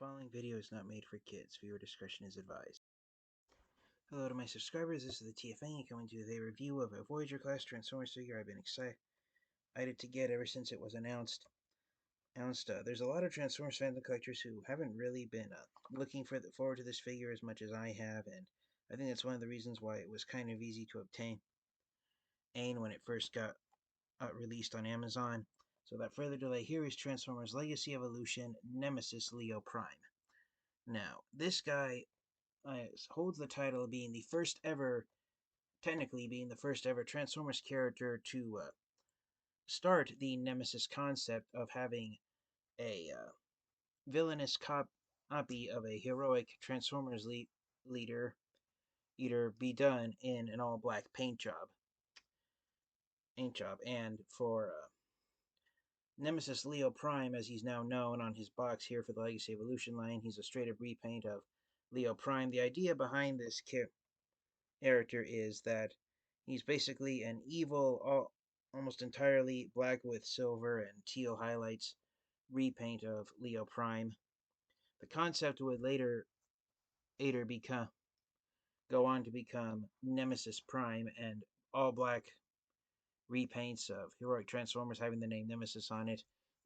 following video is not made for kids. Viewer discretion is advised. Hello to my subscribers, this is the TFN coming to you with a review of a Voyager class Transformers figure I've been excited to get ever since it was announced. There's a lot of Transformers fans and collectors who haven't really been looking forward to this figure as much as I have, and I think that's one of the reasons why it was kind of easy to obtain when it first got released on Amazon. So without further delay, here is Transformers Legacy Evolution Nemesis Leo Prime. Now, this guy holds the title of being the first ever, technically being the first ever Transformers character to start the Nemesis concept of having a villainous copy of a heroic Transformers leader be done in an all-black paint job. And for Nemesis Leo Prime, as he's now known on his box here for the Legacy Evolution line, he's a straight-up repaint of Leo Prime. The idea behind this character is that he's basically an evil, almost entirely black with silver and teal highlights repaint of Leo Prime. The concept would later go on to become Nemesis Prime and all black repaints of heroic Transformers having the name Nemesis on it.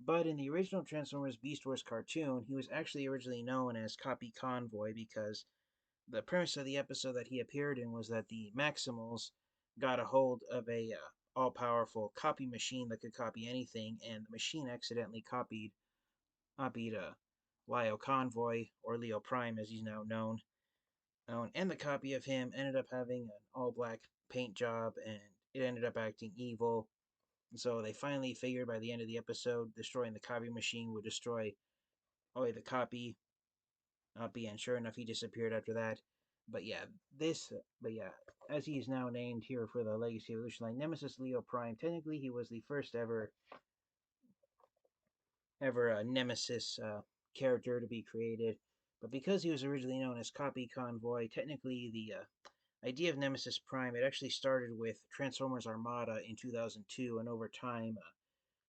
But in the original Transformers Beast Wars cartoon, he was actually originally known as Copy Convoy because the premise of the episode that he appeared in was that the Maximals got a hold of a all-powerful copy machine that could copy anything, and the machine accidentally copied Lio Convoy, or Leo Prime as he's now known. And the copy of him ended up having an all-black paint job, and it ended up acting evil. And so they finally figured by the end of the episode, destroying the copy machine would destroy the copy. And sure enough, he disappeared after that. But yeah, as he is now named here for the Legacy Evolution line, Nemesis Leo Prime. Technically, he was the first ever Nemesis character to be created. But because he was originally known as Copy Convoy, technically the idea of Nemesis Prime, it actually started with Transformers Armada in 2002, and over time,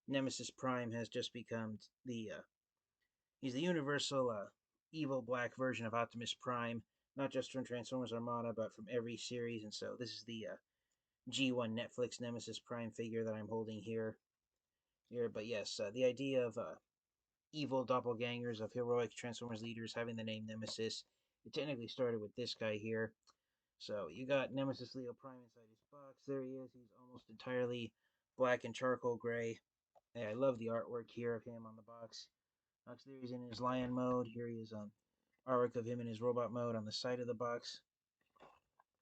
Nemesis Prime has just become he's the universal evil black version of Optimus Prime, not just from Transformers Armada, but from every series. And so this is the G1 Netflix Nemesis Prime figure that I'm holding here. But yes, the idea of evil doppelgangers of heroic Transformers leaders having the name Nemesis, it technically started with this guy here. So you got Nemesis Leo Prime inside his box. There he is. He's almost entirely black and charcoal gray. Hey, I love the artwork here of him on the box. There he's in his lion mode. Here he is on artwork of him in his robot mode on the side of the box.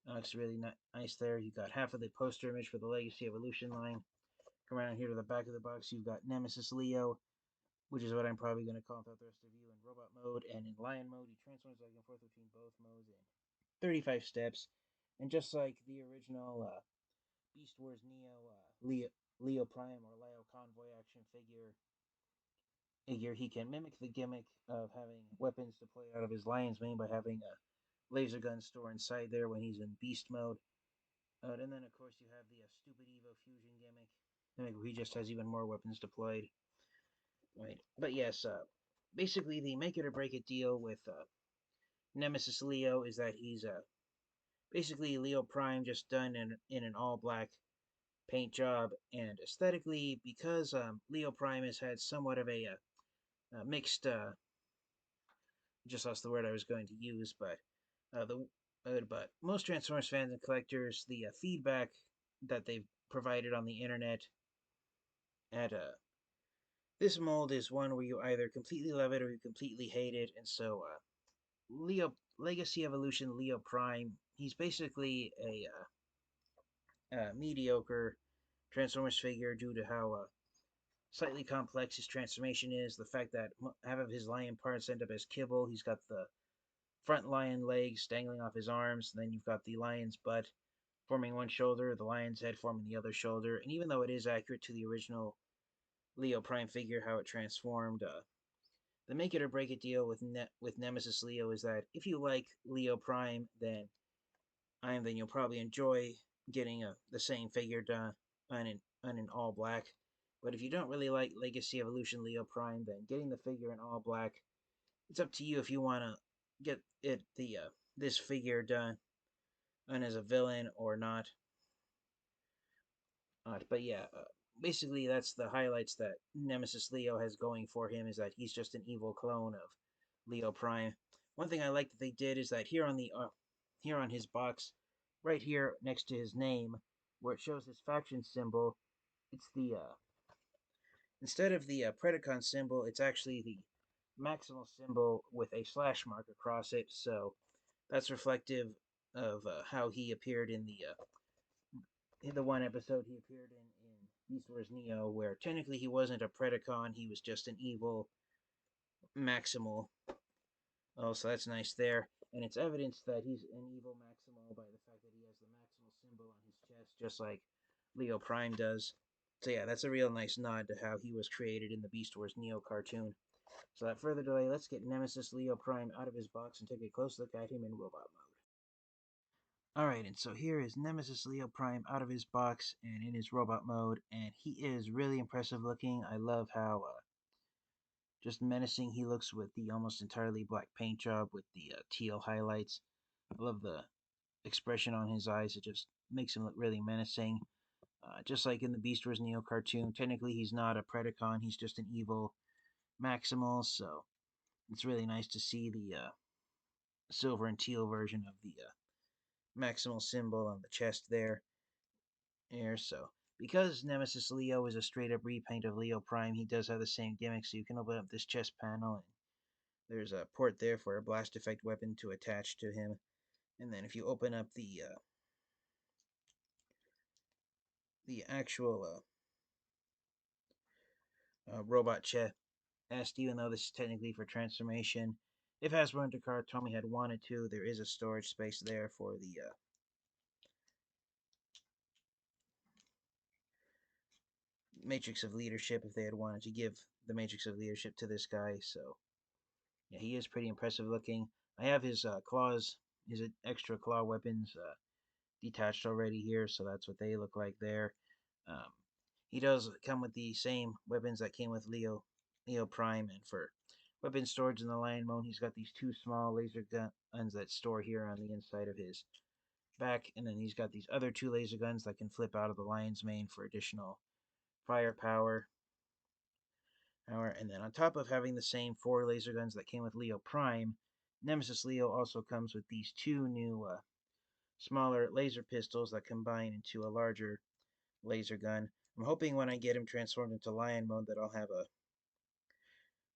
Looks really nice there. You got half of the poster image for the Legacy Evolution line. Come around here to the back of the box. You've got Nemesis Leo, which is what I'm probably going to call the rest of you, in robot mode, and in lion mode. He transforms back and forth between both modes in 35 steps. And just like the original Beast Wars Neo Leo Prime or Lio Convoy action figure, he can mimic the gimmick of having weapons deployed out of his lion's mane by having a laser gun store inside there when he's in beast mode. And then, of course, you have the stupid Evo fusion gimmick where he just has even more weapons deployed. Right. But yes, basically the make it or break it deal with Nemesis Leo is that he's basically Leo Prime just done in an all-black paint job, and aesthetically, because Leo Prime has had somewhat of a mixed, just lost the word I was going to use, but but most Transformers fans and collectors, the feedback that they've provided on the internet at this mold is one where you either completely love it or you completely hate it. And so Legacy Evolution Leo Prime, he's basically a mediocre Transformers figure due to how slightly complex his transformation is. The fact that half of his lion parts end up as kibble. He's got the front lion legs dangling off his arms, and then you've got the lion's butt forming one shoulder, the lion's head forming the other shoulder. And even though it is accurate to the original Leo Prime figure, how it transformed, the make it or break it deal with Nemesis Leo is that if you like Leo Prime, then you'll probably enjoy getting the same figure done on an all black. But if you don't really like Legacy Evolution Leo Prime, then getting the figure in all black it's up to you if you want to get this figure done as a villain or not. But yeah, basically that's the highlights that Nemesis Leo has going for him is that he's just an evil clone of Leo Prime. One thing I like that they did is that here on his box, right here next to his name, where it shows his faction symbol, it's the instead of the Predacon symbol, it's actually the Maximal symbol with a slash mark across it. So that's reflective of how he appeared in the one episode he appeared in Beast Wars Neo, where technically he wasn't a Predacon, he was just an evil Maximal. Oh, so that's nice there. And it's evidence that he's an evil Maximal by the fact that he has the Maximal symbol on his chest, just like Leo Prime does. So yeah, that's a real nice nod to how he was created in the Beast Wars Neo cartoon. So without further delay, let's get Nemesis Leo Prime out of his box and take a close look at him in robot mode. Alright, and so here is Nemesis Leo Prime out of his box and in his robot mode, and he is really impressive looking. I love how just menacing he looks with the almost entirely black paint job with the teal highlights. I love the expression on his eyes, it just makes him look really menacing. Just like in the Beast Wars Neo cartoon, technically he's not a Predacon, he's just an evil Maximal, so it's really nice to see the silver and teal version of the Maximal symbol on the chest there. So because Nemesis Leo is a straight up repaint of Leo Prime, he does have the same gimmick, so you can open up this chest panel and there's a port there for a blast effect weapon to attach to him. And then if you open up the actual robot chest, even though this is technically for transformation, if Hasbro and Takara Tomy had wanted to, there is a storage space there for the Matrix of Leadership if they had wanted to give the Matrix of Leadership to this guy. So yeah, he is pretty impressive looking. I have his claws, his extra claw weapons detached already here, so that's what they look like there. Um, he does come with the same weapons that came with Leo Prime, and for weapon storage in the Lion Mode, he's got these two small laser guns that store here on the inside of his back, and then he's got these other two laser guns that can flip out of the Lion's mane for additional firepower. And then on top of having the same four laser guns that came with Leo Prime, Nemesis Leo also comes with these two new smaller laser pistols that combine into a larger laser gun. I'm hoping when I get him transformed into Lion Mode that I'll have a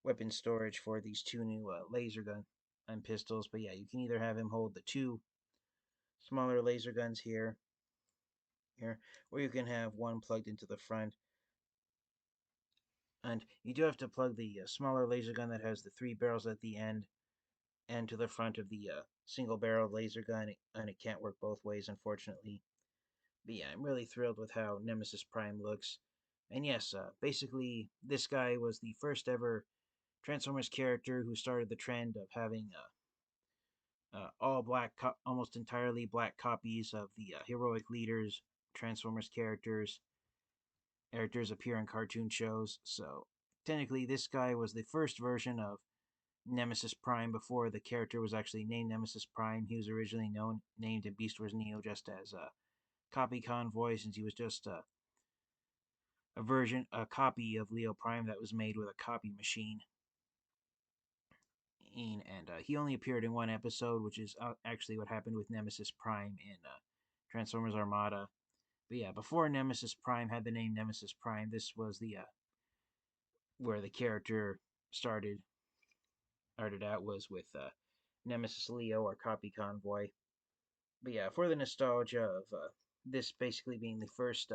weapon storage for these two new laser gun and pistols. But yeah, you can either have him hold the two smaller laser guns here, or you can have one plugged into the front. And you do have to plug the smaller laser gun that has the three barrels at the end and to the front of the single barrel laser gun, and it can't work both ways, unfortunately. But yeah, I'm really thrilled with how Nemesis Prime looks. And yes, basically, this guy was the first ever Transformers character who started the trend of having all black, almost entirely black copies of the heroic leaders, Transformers characters appear in cartoon shows. So technically, this guy was the first version of Nemesis Prime before the character was actually named Nemesis Prime. He was originally named in Beast Wars Neo just as a copy convoy, since he was just a copy of Leo Prime that was made with a copy machine. And he only appeared in one episode, which is actually what happened with Nemesis Prime in Transformers Armada. But yeah, before Nemesis Prime had the name Nemesis Prime, this was the where the character started started out was with Nemesis Leo or Copy Convoy. But yeah, for the nostalgia of this basically being the first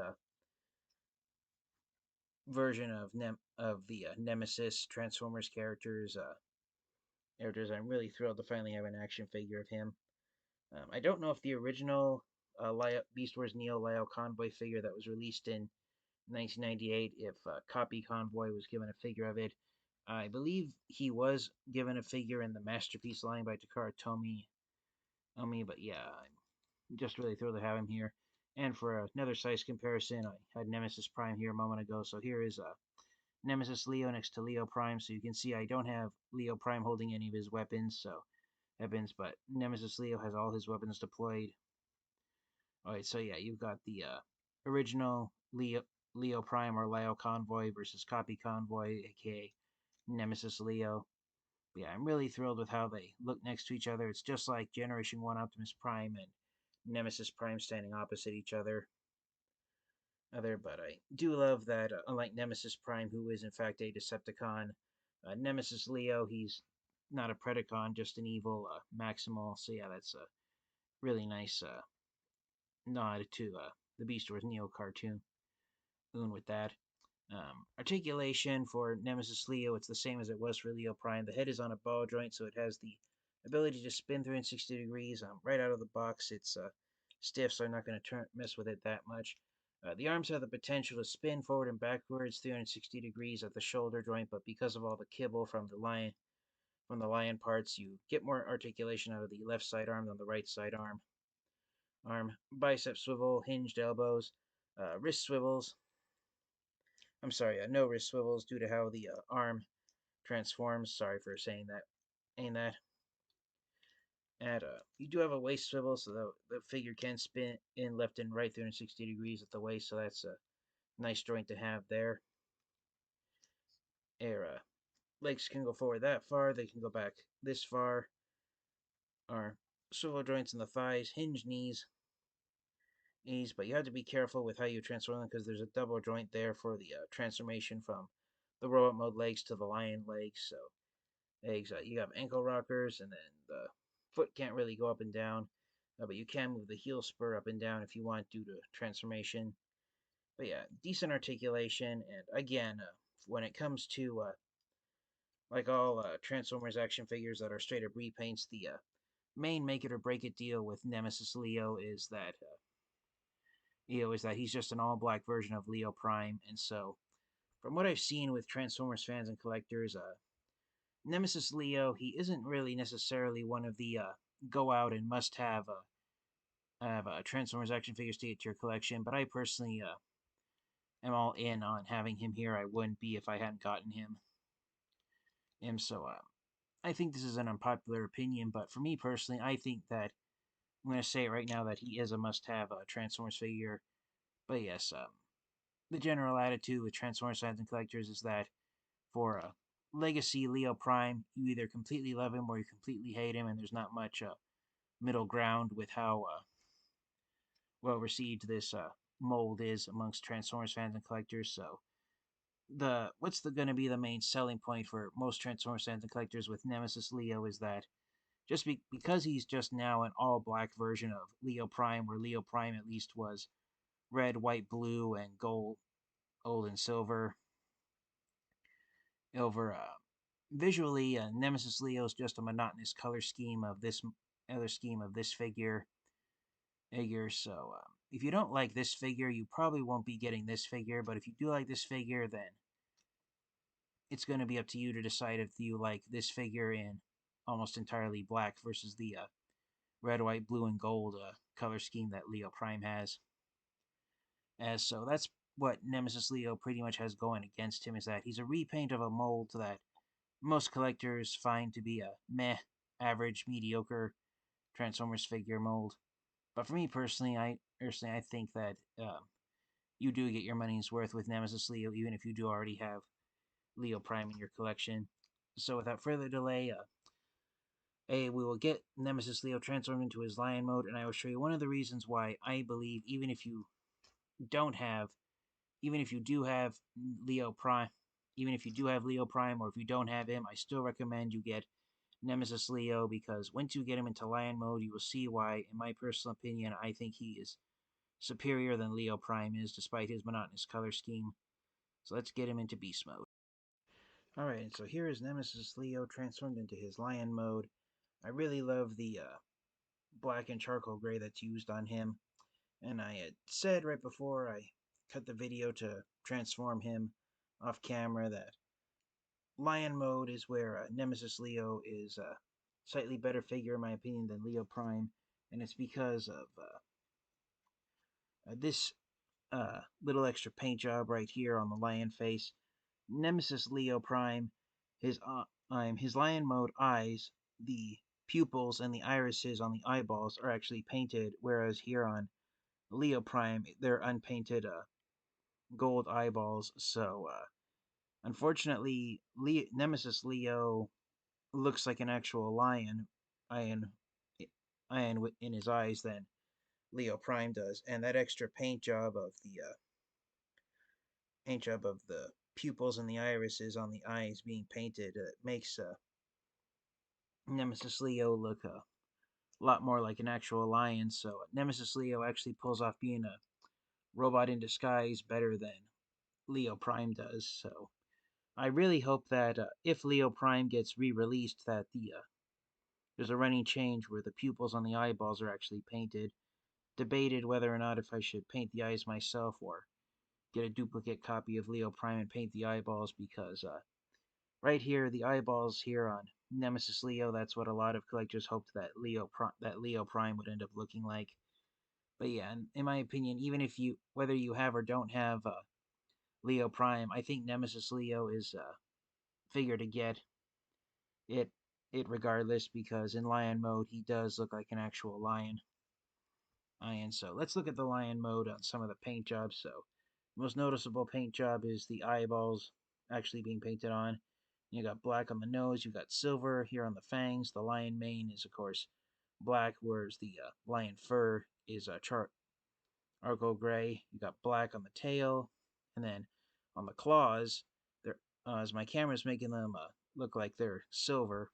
version of the Nemesis Transformers characters, I'm really thrilled to finally have an action figure of him. I don't know if the original Beast Wars Neo Lio Convoy figure that was released in 1998, if Copy Convoy was given a figure of it. I believe he was given a figure in the Masterpiece line by Takara Tomy, but yeah, I'm just really thrilled to have him here. And for another size comparison, I had Nemesis Prime here a moment ago, so here is Nemesis Leo next to Leo Prime, so you can see I don't have Leo Prime holding any of his weapons, but Nemesis Leo has all his weapons deployed. Alright, so yeah, you've got the original Leo Prime or Lio Convoy versus Copy Convoy, aka Nemesis Leo. But yeah, I'm really thrilled with how they look next to each other. It's just like Generation 1 Optimus Prime and Nemesis Prime standing opposite each other. But I do love that, unlike Nemesis Prime, who is in fact a Decepticon, Nemesis Leo, he's not a Predacon, just an evil Maximal. So yeah, that's a really nice nod to the Beast Wars Neo cartoon. With that. Articulation for Nemesis Leo, it's the same as it was for Leo Prime. The head is on a ball joint, so it has the ability to spin 360 degrees. Right out of the box, it's stiff, so I'm not going to mess with it that much. The arms have the potential to spin forward and backwards 360 degrees at the shoulder joint, but because of all the kibble from the lion parts, you get more articulation out of the left side arm than the right side arm. Bicep swivel, hinged elbows, wrist swivels. I'm sorry, no wrist swivels due to how the arm transforms. Sorry for saying that. Ain't that? And you do have a waist swivel, so the figure can spin in left and right 360 degrees at the waist, so that's a nice joint to have there. Legs can go forward that far, they can go back this far. Our swivel joints in the thighs, hinge knees, but you have to be careful with how you transform them because there's a double joint there for the transformation from the robot mode legs to the lion legs. So you have ankle rockers, and then the foot can't really go up and down, but you can move the heel spur up and down if you want due to transformation. But yeah, decent articulation, and again, when it comes to like all Transformers action figures that are straight up repaints, the main make it or break it deal with Nemesis Leo is that he's just an all black version of Leo Prime, and so from what I've seen with Transformers fans and collectors, Nemesis Leo, he isn't really necessarily one of the go out and must have Transformers action figures to get to your collection, but I personally am all in on having him here. I wouldn't be if I hadn't gotten him. So I think this is an unpopular opinion, but for me personally, I think that I'm going to say it right now that he is a must-have Transformers figure. But yes, the general attitude with Transformers fans and collectors is that for Legacy Leo Prime, you either completely love him or you completely hate him, and there's not much middle ground with how well received this mold is amongst Transformers fans and collectors. So what's going to be the main selling point for most Transformers fans and collectors with Nemesis Leo is that just because he's just now an all black version of Leo Prime, where Leo Prime at least was red, white, blue, and gold, and silver. Over visually, Nemesis Leo is just a monotonous color scheme of this figure. So if you don't like this figure, you probably won't be getting this figure. But if you do like this figure, then it's going to be up to you to decide if you like this figure in almost entirely black versus the red, white, blue, and gold color scheme that Leo Prime has. So that's what Nemesis Leo pretty much has going against him, is that he's a repaint of a mold that most collectors find to be a meh, average, mediocre Transformers figure mold. But for me personally, I think that you do get your money's worth with Nemesis Leo, even if you do already have Leo Prime in your collection. So without further delay, we will get Nemesis Leo transformed into his lion mode, and I will show you one of the reasons why I believe don't have, even if you do have Leo Prime, even if you do have Leo Prime, or if you don't have him, I still recommend you get Nemesis Leo, because once you get him into lion mode, you will see why, in my personal opinion, I think he is superior than Leo Prime is, despite his monotonous color scheme. So let's get him into beast mode. Alright, so here is Nemesis Leo transformed into his lion mode. I really love the black and charcoal gray that's used on him. And I had said right before I cut the video to transform him off camera that lion mode is where Nemesis Leo is a slightly better figure in my opinion than Leo Prime, and it's because of this little extra paint job right here on the lion face. Nemesis Leo Prime, his lion mode eyes, the pupils and the irises on the eyeballs are actually painted, whereas here on Leo Prime they're unpainted gold eyeballs. So unfortunately, Nemesis Leo looks like an actual iron, iron in his eyes than Leo Prime does, and that extra paint job of the pupils and the irises on the eyes being painted makes Nemesis Leo look a lot more like an actual lion. So Nemesis Leo actually pulls off being a robot in disguise better than Leo Prime does. So I really hope that if Leo Prime gets re-released, that there's a running change where the pupils on the eyeballs are actually painted. Debated whether or not if I should paint the eyes myself or get a duplicate copy of Leo Prime and paint the eyeballs, because right here, the eyeballs here on Nemesis Leo, that's what a lot of collectors hoped that Leo Prime would end up looking like. But yeah, in my opinion, even if whether you have or don't have Leo Prime, I think Nemesis Leo is figure to get it regardless, because in lion mode he does look like an actual lion. And so let's look at the lion mode on some of the paint jobs. So most noticeable paint job is the eyeballs actually being painted on. You got black on the nose, you got silver here on the fangs. The lion mane is of course black, whereas the lion fur is charcoal gray. You got black on the tail, and then on the claws, they're as my camera's making them look like they're silver,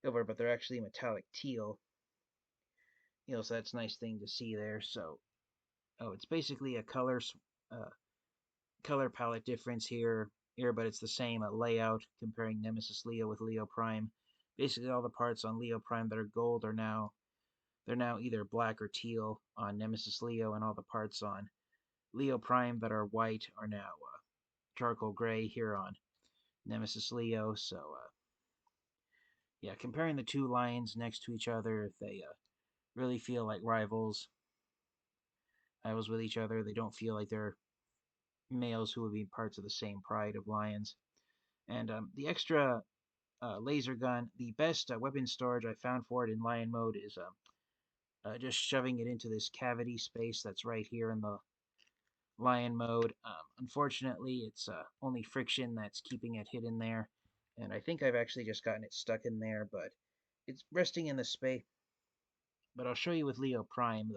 but they're actually metallic teal. So that's a nice thing to see there. So, it's basically a uh, color palette difference here, but it's the same layout. Comparing Nemesis Leo with Leo Prime, basically all the parts on Leo Prime that are gold are now either black or teal on Nemesis Leo, and all the parts on Leo Prime that are white are now charcoal gray here on Nemesis Leo. So yeah, comparing the two lions next to each other, they really feel like rivals with each other. They don't feel like they're males who would be parts of the same pride of lions. And the extra laser gun, the best weapon storage I found for it in lion mode is just shoving it into this cavity space that's right here in the lion mode. Unfortunately, it's only friction that's keeping it hidden there, and I think I've actually just gotten it stuck in there, but it's resting in the space. But I'll show you with Leo Prime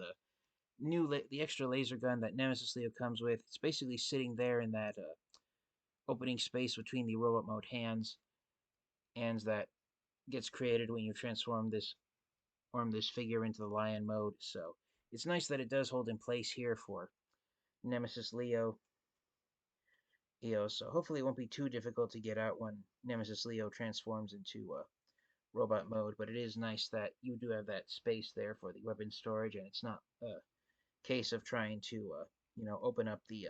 the extra laser gun that Nemesis Leo comes with. It's basically sitting there in that opening space between the robot mode hands that gets created when you transform this figure into the lion mode. So it's nice that it does hold in place here for Nemesis Leo. So hopefully it won't be too difficult to get out when Nemesis Leo transforms into robot mode. But it is nice that you do have that space there for the weapon storage, and it's not a case of trying to open up the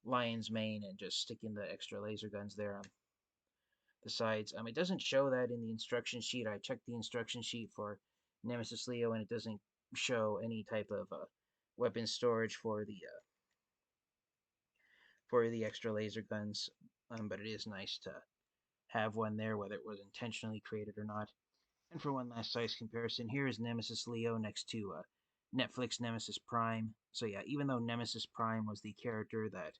lion's mane and just sticking the extra laser guns there on the sides. It doesn't show that in the instruction sheet. I checked the instruction sheet for Nemesis Leo, and it doesn't show any type of weapon storage for the extra laser guns. But it is nice to have one there, whether it was intentionally created or not. And for one last size comparison, here is Nemesis Leo next to Netflix Nemesis Prime. So yeah, even though Nemesis Prime was the character that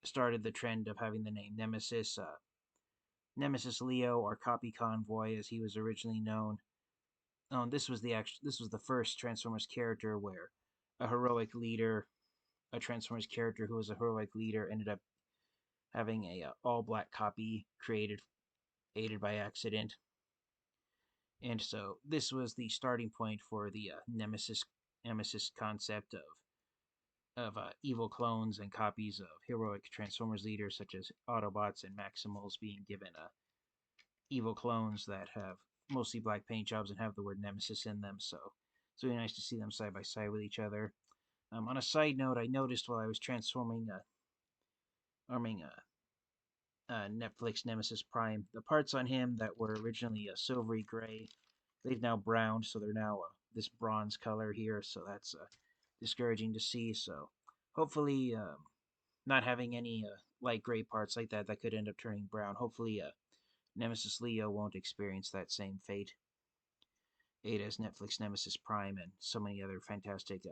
started the trend of having the name Nemesis, Nemesis Leo, or Copy Convoy as he was originally known, this was the first Transformers character where a heroic leader, a Transformers character who was a heroic leader, ended up having a all black copy created aided by accident. And so this was the starting point for the Nemesis concept of evil clones and copies of heroic Transformers leaders such as Autobots and Maximals being given evil clones that have mostly black paint jobs and have the word Nemesis in them. So it's really nice to see them side by side with each other. On a side note, I noticed while I was arming Netflix Nemesis Prime, the parts on him that were originally a silvery gray, they've now browned, so they're now this bronze color here. So that's discouraging to see. So hopefully, not having any light gray parts like that that could end up turning brown. Hopefully, Nemesis Leo won't experience that same fate. a.k.a. Netflix Nemesis Prime and so many other fantastic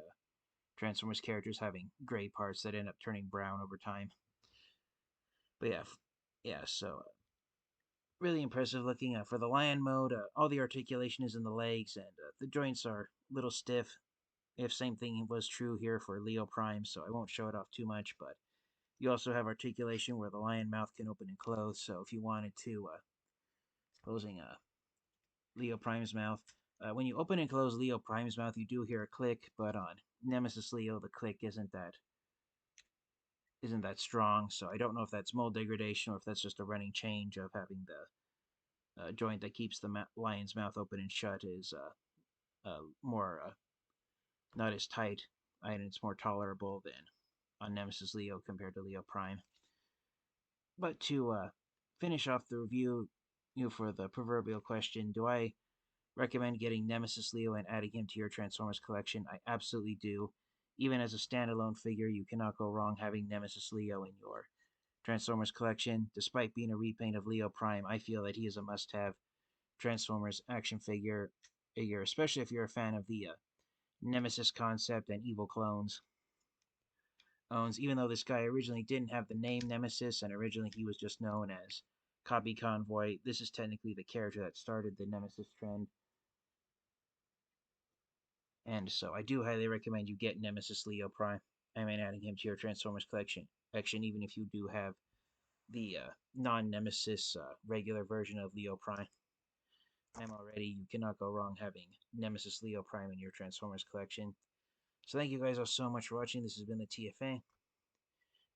Transformers characters having gray parts that end up turning brown over time. But so really impressive looking. For the lion mode, all the articulation is in the legs, and the joints are a little stiff. If same thing was true here for Leo Prime, so I won't show it off too much, but you also have articulation where the lion mouth can open and close, so if you wanted to, closing Leo Prime's mouth, when you open and close Leo Prime's mouth, you do hear a click, but on Nemesis Leo, the click isn't that strong, so I don't know if that's mold degradation or if that's just a running change of having the joint that keeps the lion's mouth open and shut is more not as tight, and it's more tolerable than on Nemesis Leo compared to Leo Prime. But to finish off the review, for the proverbial question, do I recommend getting Nemesis Leo and adding him to your Transformers collection? I absolutely do. Even as a standalone figure, you cannot go wrong having Nemesis Leo in your Transformers collection. Despite being a repaint of Leo Prime, I feel that he is a must-have Transformers action figure, especially if you're a fan of the Nemesis concept and evil clones. Even though this guy originally didn't have the name Nemesis and originally he was just known as Copy Convoy, this is technically the character that started the Nemesis trend. And so I do highly recommend you get Nemesis Leo Prime. I mean, adding him to your Transformers collection, even if you do have the non-Nemesis regular version of Leo Prime. You cannot go wrong having Nemesis Leo Prime in your Transformers collection. So thank you guys all so much for watching. This has been the TFA.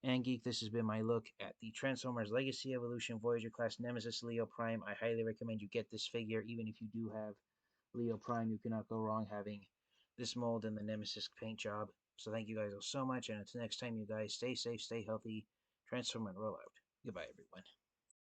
And Geek, this has been my look at the Transformers Legacy Evolution Voyager class Nemesis Leo Prime. I highly recommend you get this figure, even if you do have Leo Prime. You cannot go wrong having this mold and the Nemesis paint job. So thank you guys all so much, and until next time, you guys stay safe, stay healthy, transform and roll out. Goodbye, everyone.